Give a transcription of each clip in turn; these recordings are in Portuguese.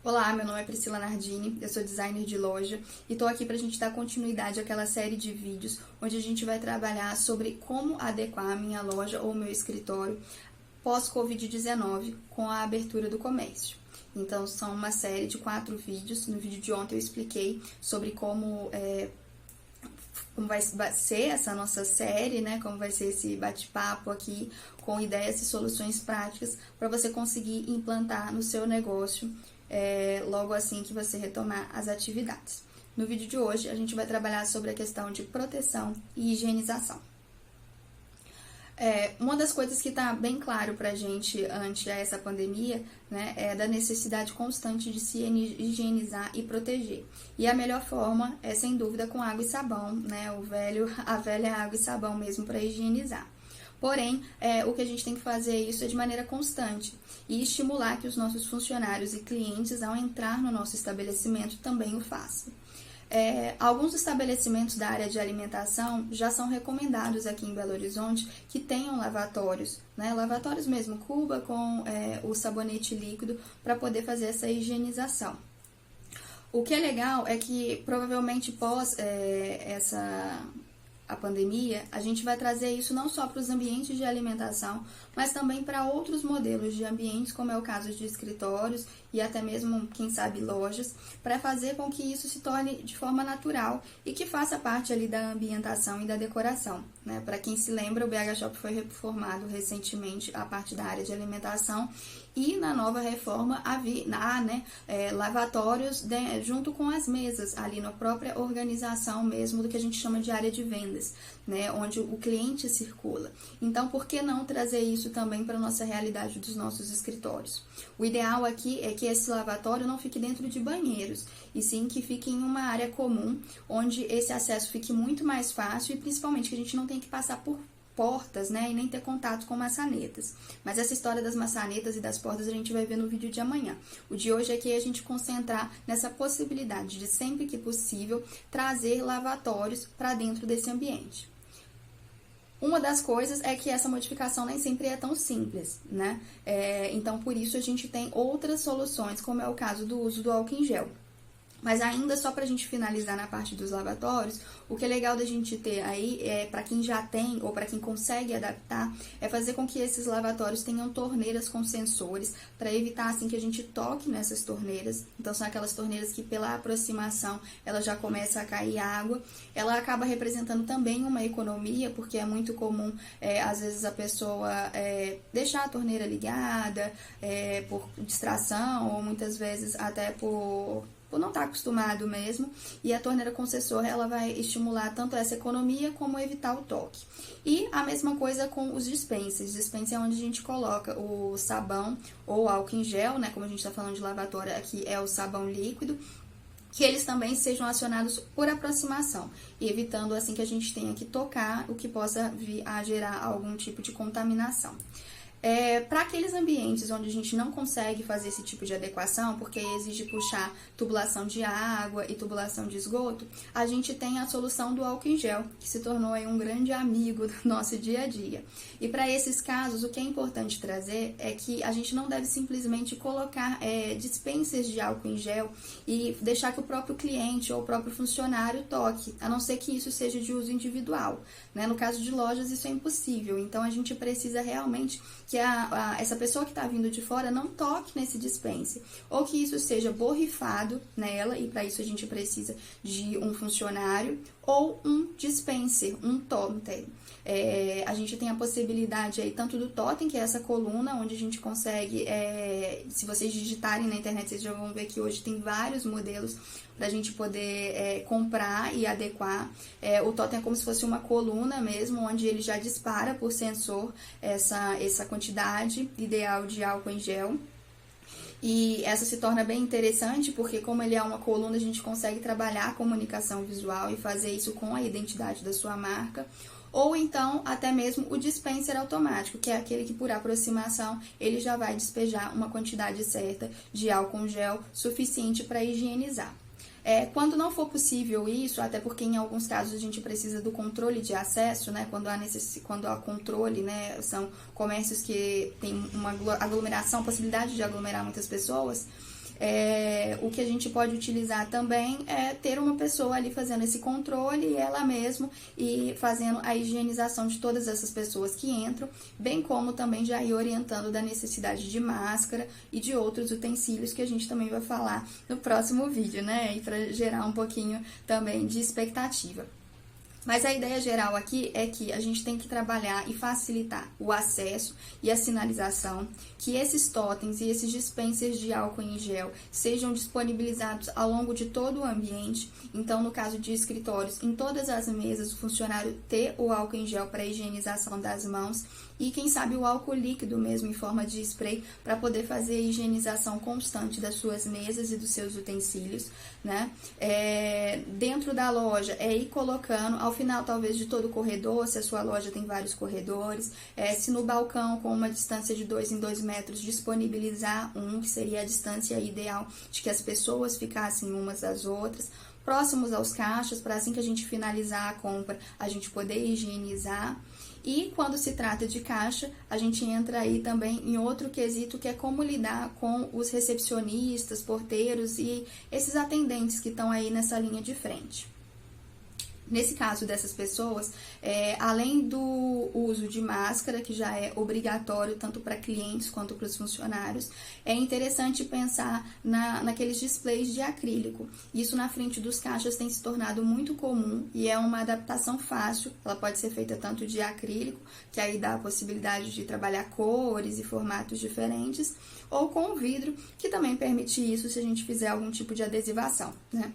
Olá, meu nome é Priscila Nardini, eu sou designer de loja e estou aqui para a gente dar continuidade àquela série de vídeos onde a gente vai trabalhar sobre como adequar a minha loja ou meu escritório pós-Covid-19 com a abertura do comércio. Então, são uma série de 4 vídeos. No vídeo de ontem eu expliquei sobre como vai ser essa nossa série, né? Como vai ser esse bate-papo aqui com ideias e soluções práticas para você conseguir implantar no seu negócio logo assim que você retomar as atividades. No vídeo de hoje, a gente vai trabalhar sobre a questão de proteção e higienização. Uma das coisas que está bem claro para a gente ante essa pandemia, né, é da necessidade constante de se higienizar e proteger. E a melhor forma é, sem dúvida, com água e sabão, né, a velha água e sabão mesmo para higienizar. Porém, o que a gente tem que fazer isso é de maneira constante e estimular que os nossos funcionários e clientes, ao entrar no nosso estabelecimento, também o façam. Alguns estabelecimentos da área de alimentação já são recomendados aqui em Belo Horizonte que tenham lavatórios, né? Lavatórios mesmo, cuba com o sabonete líquido para poder fazer essa higienização. O que é legal é que provavelmente pós a pandemia, a gente vai trazer isso não só para os ambientes de alimentação, mas também para outros modelos de ambientes, como é o caso de escritórios e até mesmo, quem sabe, lojas, para fazer com que isso se torne de forma natural e que faça parte ali da ambientação e da decoração, né? Para quem se lembra, o BH Shop foi reformado recentemente a parte da área de alimentação e na nova reforma há lavatórios junto com as mesas, ali na própria organização mesmo do que a gente chama de área de vendas, né, onde o cliente circula. Então, por que não trazer isso também para a nossa realidade dos nossos escritórios? O ideal aqui é que esse lavatório não fique dentro de banheiros, e sim que fique em uma área comum, onde esse acesso fique muito mais fácil e principalmente que a gente não tenha que passar por portas, né, e nem ter contato com maçanetas. Mas essa história das maçanetas e das portas a gente vai ver no vídeo de amanhã. O de hoje é que a gente concentrar nessa possibilidade de, sempre que possível, trazer lavatórios para dentro desse ambiente. Uma das coisas é que essa modificação nem sempre é tão simples, né? Então, por isso, a gente tem outras soluções, como é o caso do uso do álcool em gel. Mas ainda só para a gente finalizar na parte dos lavatórios, o que é legal da gente ter aí, para quem já tem ou para quem consegue adaptar, é fazer com que esses lavatórios tenham torneiras com sensores, para evitar assim que a gente toque nessas torneiras. Então são aquelas torneiras que pela aproximação ela já começa a cair água. Ela acaba representando também uma economia, porque é muito comum, às vezes, a pessoa deixar a torneira ligada por distração ou muitas vezes até por não estar acostumado mesmo, e a torneira com sensor ela vai estimular tanto essa economia como evitar o toque. E a mesma coisa com os dispensers. Dispenser é onde a gente coloca o sabão ou álcool em gel, né? Como a gente está falando de lavatório, aqui é o sabão líquido, que eles também sejam acionados por aproximação, e evitando assim que a gente tenha que tocar, o que possa vir a gerar algum tipo de contaminação. Para aqueles ambientes onde a gente não consegue fazer esse tipo de adequação, porque exige puxar tubulação de água e tubulação de esgoto, a gente tem a solução do álcool em gel, que se tornou aí um grande amigo do nosso dia a dia. E para esses casos, o que é importante trazer é que a gente não deve simplesmente colocar dispensers de álcool em gel e deixar que o próprio cliente ou o próprio funcionário toque, a não ser que isso seja de uso individual, né? No caso de lojas, isso é impossível, então a gente precisa realmente que essa pessoa que está vindo de fora não toque nesse dispenser, ou que isso seja borrifado nela, e para isso a gente precisa de um funcionário ou um dispenser, um totem. A gente tem a possibilidade aí tanto do totem, que é essa coluna, onde a gente consegue, se vocês digitarem na internet, vocês já vão ver que hoje tem vários modelos para a gente poder comprar e adequar. O totem é como se fosse uma coluna mesmo, onde ele já dispara por sensor essa quantidade ideal de álcool em gel. E essa se torna bem interessante porque, como ele é uma coluna, a gente consegue trabalhar a comunicação visual e fazer isso com a identidade da sua marca. Ou então, até mesmo o dispenser automático, que é aquele que, por aproximação, ele já vai despejar uma quantidade certa de álcool gel suficiente para higienizar. Quando não for possível isso, até porque em alguns casos a gente precisa do controle de acesso, né? Quando há controle, né? São comércios que têm uma aglomeração, possibilidade de aglomerar muitas pessoas. O que a gente pode utilizar também é ter uma pessoa ali fazendo esse controle e ela mesma e fazendo a higienização de todas essas pessoas que entram, bem como também já ir orientando da necessidade de máscara e de outros utensílios que a gente também vai falar no próximo vídeo, né? E para gerar um pouquinho também de expectativa. Mas a ideia geral aqui é que a gente tem que trabalhar e facilitar o acesso e a sinalização, que esses totens e esses dispensers de álcool em gel sejam disponibilizados ao longo de todo o ambiente. Então, no caso de escritórios, em todas as mesas, o funcionário ter o álcool em gel para higienização das mãos e, quem sabe, o álcool líquido mesmo em forma de spray para poder fazer a higienização constante das suas mesas e dos seus utensílios, né? Dentro da loja, ir colocando, ao final talvez de todo o corredor, se a sua loja tem vários corredores, se no balcão com uma distância de 2 em 2 metros, disponibilizar que seria a distância ideal de que as pessoas ficassem umas das outras, próximos aos caixas, para assim que a gente finalizar a compra, a gente poder higienizar. E quando se trata de caixa, a gente entra aí também em outro quesito, que é como lidar com os recepcionistas, porteiros e esses atendentes que estão aí nessa linha de frente. Nesse caso dessas pessoas, além do uso de máscara, que já é obrigatório tanto para clientes quanto para os funcionários, é interessante pensar naqueles displays de acrílico. Isso na frente dos caixas tem se tornado muito comum e é uma adaptação fácil. Ela pode ser feita tanto de acrílico, que aí dá a possibilidade de trabalhar cores e formatos diferentes, ou com vidro, que também permite isso se a gente fizer algum tipo de adesivação, né?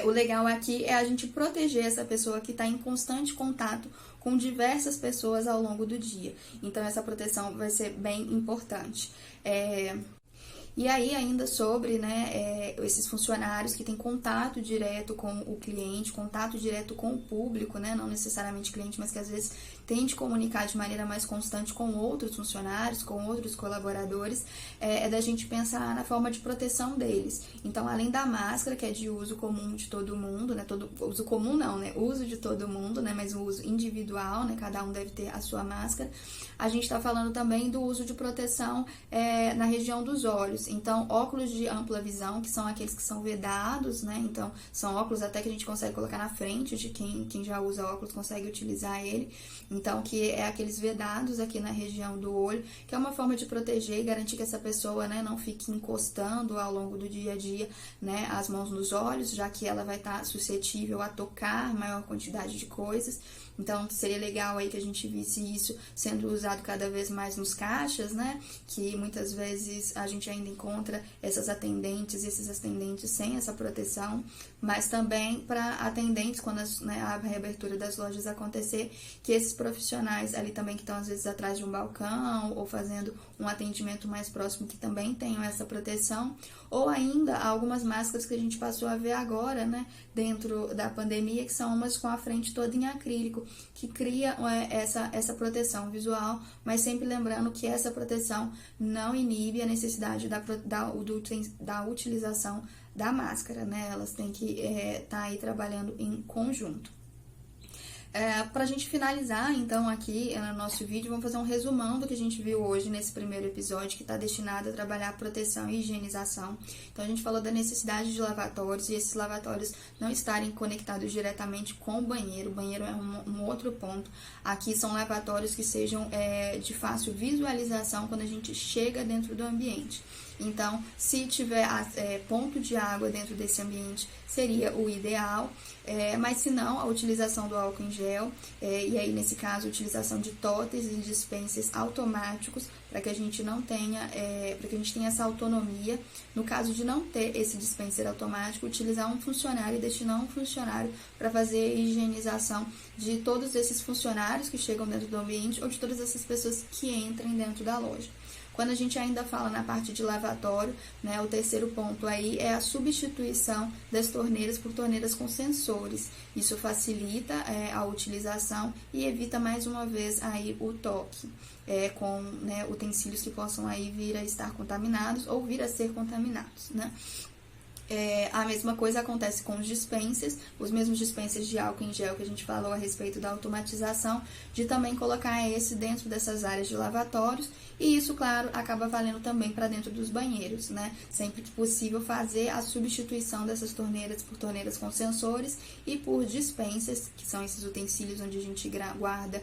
O legal aqui é a gente proteger essa pessoa que está em constante contato com diversas pessoas ao longo do dia. Então, essa proteção vai ser bem importante. E aí, ainda sobre, né, esses funcionários que têm contato direto com o cliente, contato direto com o público, né, não necessariamente cliente, mas que às vezes tem de comunicar de maneira mais constante com outros funcionários, com outros colaboradores, da gente pensar na forma de proteção deles. Então, além da máscara, que é de uso comum de todo mundo, né, uso comum não, né, uso de todo mundo, né, mas o uso individual, né, cada um deve ter a sua máscara, a gente está falando também do uso de proteção na região dos olhos. Então, óculos de ampla visão, que são aqueles que são vedados, né? Então, são óculos até que a gente consegue colocar na frente de quem já usa óculos, consegue utilizar ele. Então, que é aqueles vedados aqui na região do olho, que é uma forma de proteger e garantir que essa pessoa, né, não fique encostando ao longo do dia a dia, né, as mãos nos olhos, já que ela vai estar suscetível a tocar maior quantidade de coisas. Então, seria legal aí que a gente visse isso sendo usado cada vez mais nos caixas, né? Que muitas vezes a gente ainda encontra essas atendentes e esses atendentes sem essa proteção, mas também para atendentes, quando a reabertura das lojas acontecer, que esses profissionais ali também que estão às vezes atrás de um balcão ou fazendo um atendimento mais próximo, que também tenham essa proteção, ou ainda algumas máscaras que a gente passou a ver agora, né, dentro da pandemia, que são umas com a frente toda em acrílico, que cria essa proteção visual, mas sempre lembrando que essa proteção não inibe a necessidade da utilização da máscara, né? Elas têm que estar aí trabalhando em conjunto. Para a gente finalizar, então, aqui no nosso vídeo, vamos fazer um resumão do que a gente viu hoje nesse primeiro episódio, que está destinado a trabalhar proteção e higienização. Então, a gente falou da necessidade de lavatórios e esses lavatórios não estarem conectados diretamente com o banheiro. O banheiro é um outro ponto. Aqui são lavatórios que sejam de fácil visualização quando a gente chega dentro do ambiente. Então, se tiver ponto de água dentro desse ambiente, seria o ideal, mas se não, a utilização do álcool em gel, e aí nesse caso a utilização de totens e dispensers automáticos, para que a gente não tenha, para que a gente tenha essa autonomia. No caso de não ter esse dispenser automático, utilizar um funcionário e destinar um funcionário para fazer a higienização de todos esses funcionários que chegam dentro do ambiente ou de todas essas pessoas que entrem dentro da loja. Quando a gente ainda fala na parte de lavatório, né, o terceiro ponto aí é a substituição das torneiras por torneiras com sensores. Isso facilita a utilização e evita mais uma vez aí o toque com, né, utensílios que possam aí vir a estar contaminados ou vir a ser contaminados, né? A mesma coisa acontece com os dispensers, os mesmos dispensers de álcool em gel que a gente falou a respeito da automatização, de também colocar esse dentro dessas áreas de lavatórios, e isso, claro, acaba valendo também para dentro dos banheiros, né? Sempre que possível fazer a substituição dessas torneiras por torneiras com sensores e por dispensers, que são esses utensílios onde a gente guarda,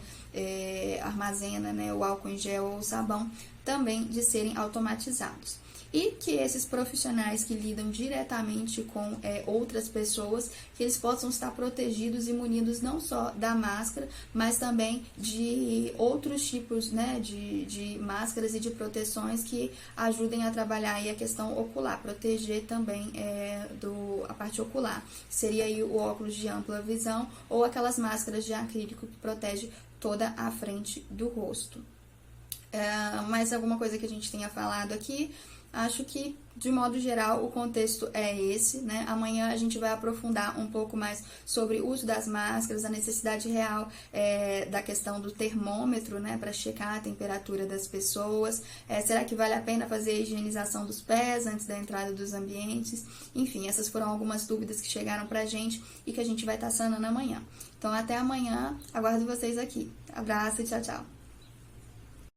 armazena, né, o álcool em gel ou o sabão, também de serem automatizados. E que esses profissionais que lidam diretamente com outras pessoas, que eles possam estar protegidos e munidos não só da máscara, mas também de outros tipos, né, de máscaras e de proteções que ajudem a trabalhar aí a questão ocular, proteger também a parte ocular. Seria aí o óculos de ampla visão ou aquelas máscaras de acrílico que protege toda a frente do rosto. Mais alguma coisa que a gente tenha falado aqui? Acho que, de modo geral, o contexto é esse, né? Amanhã a gente vai aprofundar um pouco mais sobre o uso das máscaras, a necessidade real da questão do termômetro, né? Para checar a temperatura das pessoas. Será que vale a pena fazer a higienização dos pés antes da entrada dos ambientes? Enfim, essas foram algumas dúvidas que chegaram pra gente e que a gente vai estar sanando amanhã. Então, até amanhã. Aguardo vocês aqui. Abraço e tchau, tchau.